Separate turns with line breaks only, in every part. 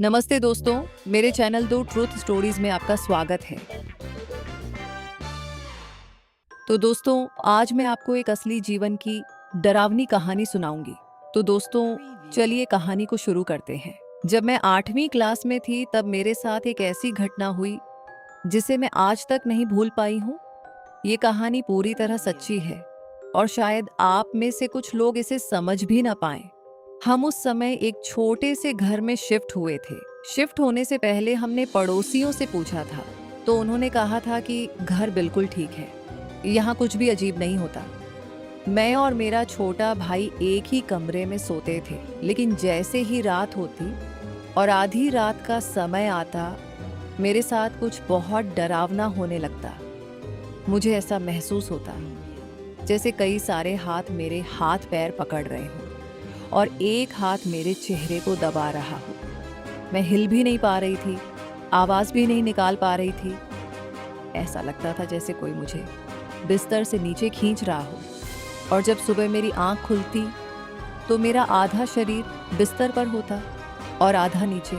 नमस्ते दोस्तों, मेरे चैनल दो ट्रूथ स्टोरीज में आपका स्वागत है। तो दोस्तों, आज मैं आपको एक असली जीवन की डरावनी कहानी सुनाऊंगी। तो दोस्तों, चलिए कहानी को शुरू करते हैं। जब मैं 8वीं क्लास में थी तब मेरे साथ एक ऐसी घटना हुई जिसे मैं आज तक नहीं भूल पाई हूँ। ये कहानी पूरी तरह सच्ची है और शायद आप में से कुछ लोग इसे समझ भी ना पाएं। हम उस समय एक छोटे से घर में शिफ्ट हुए थे। शिफ्ट होने से पहले हमने पड़ोसियों से पूछा था, तो उन्होंने कहा था कि घर बिल्कुल ठीक है, यहाँ कुछ भी अजीब नहीं होता। मैं और मेरा छोटा भाई एक ही कमरे में सोते थे, लेकिन जैसे ही रात होती और आधी रात का समय आता, मेरे साथ कुछ बहुत डरावना होने लगता। मुझे ऐसा महसूस होता जैसे कई सारे हाथ मेरे हाथ पैर पकड़ रहे हों और एक हाथ मेरे चेहरे को दबा रहा हो। मैं हिल भी नहीं पा रही थी, आवाज़ भी नहीं निकाल पा रही थी। ऐसा लगता था जैसे कोई मुझे बिस्तर से नीचे खींच रहा हो। और जब सुबह मेरी आंख खुलती तो मेरा आधा शरीर बिस्तर पर होता और आधा नीचे।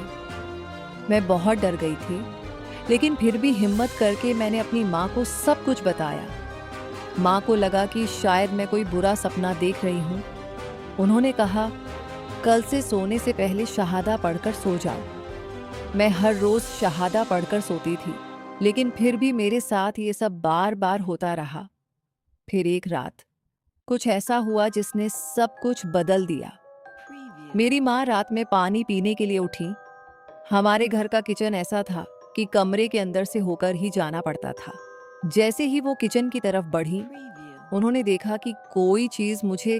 मैं बहुत डर गई थी, लेकिन फिर भी हिम्मत करके मैंने अपनी माँ को सब कुछ बताया। माँ को लगा कि शायद मैं कोई बुरा सपना देख रही हूँ। उन्होंने कहा, कल से सोने से पहले शहादा पढ़कर सो जाओ। मैं हर रोज शहादा पढ़कर सोती थी, लेकिन फिर भी मेरे साथ ये सब बार बार होता रहा। फिर एक रात कुछ ऐसा हुआ जिसने सब कुछ बदल दिया। मेरी माँ रात में पानी पीने के लिए उठी। हमारे घर का किचन ऐसा था कि कमरे के अंदर से होकर ही जाना पड़ता था। जैसे ही वो किचन की तरफ बढ़ी, उन्होंने देखा कि कोई चीज मुझे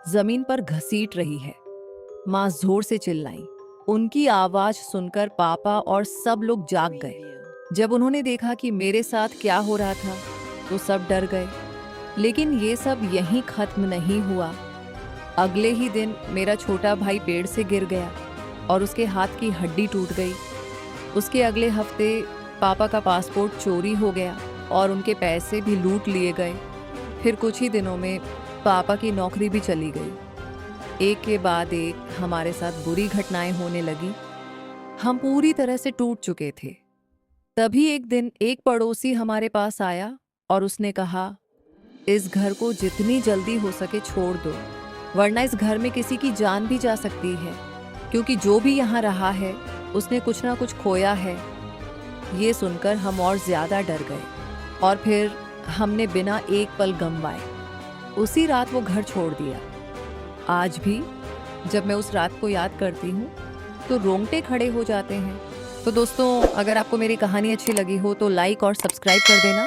जमीन पर घसीट रही है। माँ जोर से चिल्लाई। उनकी आवाज सुनकर पापा और सब लोग जाग गए। जब उन्होंने देखा कि मेरे साथ क्या हो रहा था तो सब डर गए। लेकिन ये सब यहीं खत्म नहीं हुआ। अगले ही दिन मेरा छोटा भाई पेड़ से गिर गया और उसके हाथ की हड्डी टूट गई। उसके अगले हफ्ते पापा का पासपोर्ट चोरी हो गया और उनके पैसे भी लूट लिए गए। फिर कुछ ही दिनों में पापा की नौकरी भी चली गई। एक के बाद एक हमारे साथ बुरी घटनाएं होने लगी। हम पूरी तरह से टूट चुके थे। तभी एक दिन एक पड़ोसी हमारे पास आया और उसने कहा, इस घर को जितनी जल्दी हो सके छोड़ दो, वरना इस घर में किसी की जान भी जा सकती है, क्योंकि जो भी यहाँ रहा है उसने कुछ ना कुछ खोया है। ये सुनकर हम और ज्यादा डर गए और फिर हमने बिना एक पल गंवाए उसी रात वो घर छोड़ दिया। आज भी जब मैं उस रात को याद करती हूँ तो रोंगटे खड़े हो जाते हैं। तो दोस्तों, अगर आपको मेरी कहानी अच्छी लगी हो तो लाइक और सब्सक्राइब कर देना।